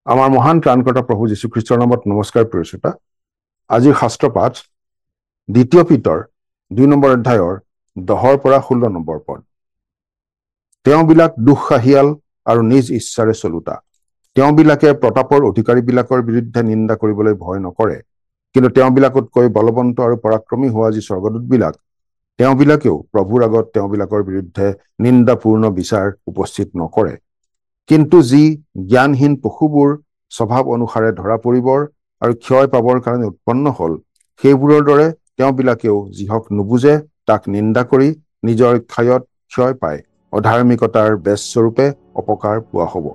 আমাৰ মহান ত্ৰাণকৰ্তা প্ৰভু যীশুখ্ৰীষ্টৰ নামত নমস্কাৰ প্ৰিয় শ্ৰোতা। আজিৰ শাস্ত্ৰ পাঠ দ্বিতীয় পিতৰ 2 নম্বৰ অধ্যায়ৰ 10 পৰা 16 নম্বৰ পদ। তেওঁবিলাক দুঃসাহিয়াল আৰু নিজ ইচ্ছাৰে চলোতা। তেওঁবিলাকে প্ৰতাপৰ অধিকাৰীবিলাকৰ বিৰুদ্ধে নিন্দা কৰিবলৈ ভয় নকৰে, কিন্তু তেওঁবিলাকতকৈ বলৱন্ত আৰু পৰাক্ৰমী হোৱা যি স্বৰ্গদূতবিলাক, তেওঁবিলাকেও প্ৰভুৰ আগত তেওঁবিলাকৰ বিৰুদ্ধে নিন্দাপূৰ্ণ বিচাৰ উপস্থিত নকৰে। কিন্তু যি জ্ঞানহীন পশুবোৰ স্বভাৱ অনুসাৰে ধৰা পৰিবৰ আৰু ক্ষয় পাবৰ কাৰণে উৎপন্ন হল, সেইবোৰৰ দৰে তেওঁবিলাকেও যিহক নুবুজে তাক নিন্দা কৰি নিজৰ ক্ষয়ত ক্ষয় পায় অধাৰ্মিকতাৰ বেজস্বৰূপে অপকাৰ পোৱা হ'ব।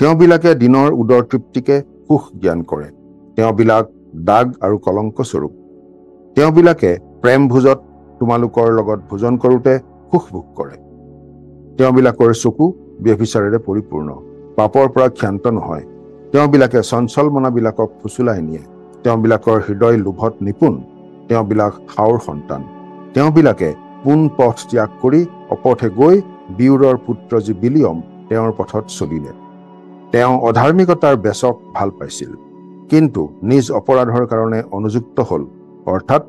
তেওঁবিলাকে দিনৰ উদৰ তৃপ্তিকে সুখ জ্ঞান কৰে। তেওঁবিলাক দাগ আৰু কলংক স্বৰূপ। তেওঁবিলাকে প্ৰেম ভোজত তোমালোকৰ লগত ভোজন কৰোঁতে সুখ ভোগ কৰে। তেওঁবিলাকৰ চকু ব্যভিচাৰেৰে পৰিপূৰ্ণ, পাপৰ পৰা ক্ষান্ত নহয়। তেওঁবিলাকে চঞ্চল মনাবিলাকক ফুচুলাই নিয়ে। তেওঁবিলাকৰ হৃদয় লোভত নিপুণ। তেওঁবিলাক হাওৰ সন্তান। তেওঁবিলাকে পোন পথ ত্যাগ কৰি অপথে গৈ বিউৰৰ পুত্ৰ যি বিলিয়ম তেওঁৰ পথত চলিলে। তেওঁ অধাৰ্মিকতাৰ বেচক ভাল পাইছিল, কিন্তু নিজ অপৰাধৰ কাৰণে অনুযুক্ত হল, অৰ্থাৎ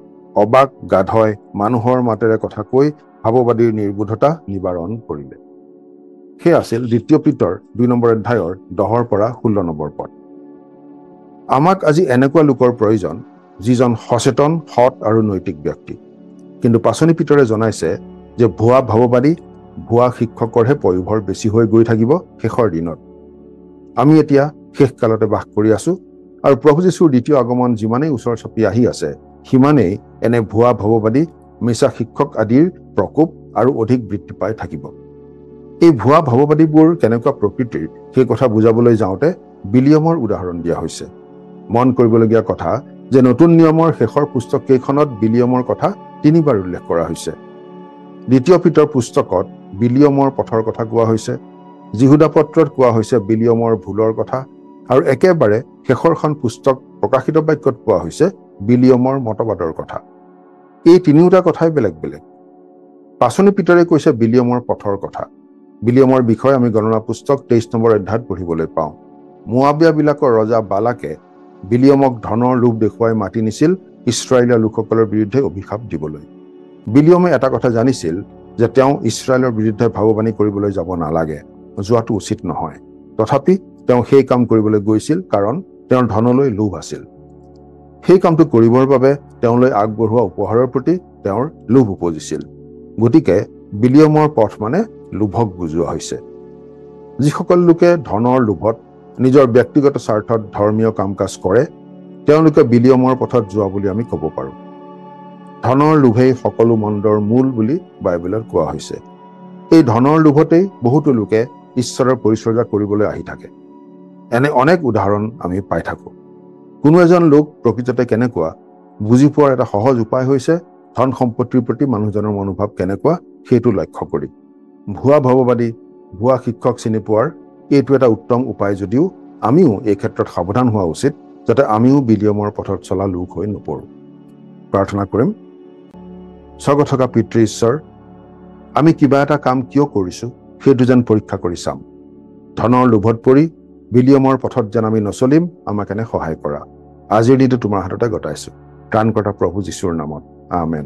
অবাক গাধই মানুহৰ মাতেৰে কথা কৈ ভাৱবাদীৰ নিৰ্বোধতা নিবাৰণ কৰিলে। সেই আছিল দ্বিতীয় পিতৰ 2 নম্বৰ অধ্যায়ৰ 10 পৰা 16 নম্বৰ পদ। আমাক আজি এনেকুৱা লোকৰ প্ৰয়োজন যিজন সচেতন, সৎ আৰু নৈতিক ব্যক্তি। কিন্তু পাচনি পিতৰে জনাইছে যে ভুৱা ভাৱবাদী, ভুৱা শিক্ষকৰহে পয়োভৰ বেছি হৈ গৈ থাকিব শেষৰ দিনত। আমি এতিয়া শেষকালতে বাস কৰি আছো, আৰু প্ৰভু যীশুৰ দ্বিতীয় আগমন যিমানেই ওচৰ চাপি আহি আছে, সিমানেই এনে ভুৱা ভাৱবাদী, মিছা শিক্ষক আদিৰ প্ৰকোপ আৰু অধিক বৃদ্ধি পাই থাকিব। এই ভুৱা ভাৱবাদীবোৰ কেনেকুৱা প্ৰকৃতিৰ সেই কথা বুজাবলৈ যাওঁতে বিলিয়মৰ উদাহৰণ দিয়া হৈছে। মন কৰিবলগীয়া কথা যে নতুন নিয়মৰ শেষৰ পুস্তক কেইখনত বিলিয়মৰ কথা 3 বাৰ উল্লেখ কৰা হৈছে। দ্বিতীয় পিতৰ পুস্তকত বিলিয়মৰ পথৰ কথা কোৱা হৈছে, যিহুদা পত্ৰত কোৱা হৈছে বিলিয়মৰ ভুলৰ কথা, আৰু একেবাৰে শেষৰখন পুস্তক প্ৰকাশিত বাক্যত কোৱা হৈছে বিলিয়মৰ মতবাদৰ কথা। এই তিনিওটা কথাই বেলেগ বেলেগ। পাচনি পিতৰে কৈছে বিলিয়মৰ পথৰ কথা। বিলিয়মৰ বিষয়ে আমি গণনা পুস্তক 23 নম্বৰ অধ্যায়ত পঢ়িবলৈ পাওঁ। মোৱাবিয়াবিলাকৰ ৰজা বালাকে বিলিয়মক ধনৰ লোভ দেখুৱাই মাতি নিছিল ইছৰাইলৰ লোকসকলৰ বিৰুদ্ধে অভিশাপ দিবলৈ। বিলিয়মে এটা কথা জানিছিল যে তেওঁ ইছৰাইলৰ বিৰুদ্ধে ভাৱবাণী কৰিবলৈ যাব নালাগে, যোৱাটো উচিত নহয়। তথাপি তেওঁ সেই কাম কৰিবলৈ গৈছিল, কাৰণ তেওঁৰ ধনলৈ লোভ আছিল। সেই কামটো কৰিবৰ বাবে তেওঁলৈ আগবঢ়োৱা উপহাৰৰ প্ৰতি তেওঁৰ লোভ উপজিছিল। গতিকে বিলিয়মৰ পথ মানে লোভক বুজোৱা হৈছে। যিসকল লোকে ধনৰ লোভত নিজৰ ব্যক্তিগত স্বাৰ্থত ধৰ্মীয় কাম কাজ কৰে, তেওঁলোকে বিলিয়মৰ পথত যোৱা বুলি আমি ক'ব পাৰোঁ। ধনৰ লোভেই সকলো মন্দৰ মূল বুলি বাইবেলত কোৱা হৈছে। এই ধনৰ লোভতেই বহুতো লোকে ঈশ্বৰৰ পৰিচৰ্যা কৰিবলৈ আহি থাকে। এনে অনেক উদাহৰণ আমি পাই থাকোঁ। কোনো এজন লোক প্ৰকৃততে কেনেকুৱা বুজি পোৱাৰ এটা সহজ উপায় হৈছে ধন সম্পত্তিৰ প্ৰতি মানুহজনৰ মনোভাৱ কেনেকুৱা সেইটো লক্ষ্য কৰি। ভুৱা ভাৱবাদী, ভুৱা শিক্ষক চিনি পোৱাৰ এইটো এটা উত্তম উপায়, যদিও আমিও এই ক্ষেত্ৰত সাৱধান হোৱা উচিত, যাতে আমিও বিলিয়মৰ পথত চলা লোক হৈ নপৰোঁ। প্ৰাৰ্থনা কৰিম। স্বৰ্গত থকা পিতৃ ঈশ্বৰ, আমি কিবা এটা কাম কিয় কৰিছোঁ সেইটো যেন পৰীক্ষা কৰি চাম। ধনৰ লোভত পৰি বিলিয়মৰ পথত যেন আমি নচলিম, আমাক এনে সহায় কৰা। আজিৰ দিনটো তোমাৰ হাততে গতাইছোঁ। ত্ৰাণকৰ্তা প্ৰভু যীশুৰ নামত, আমেন।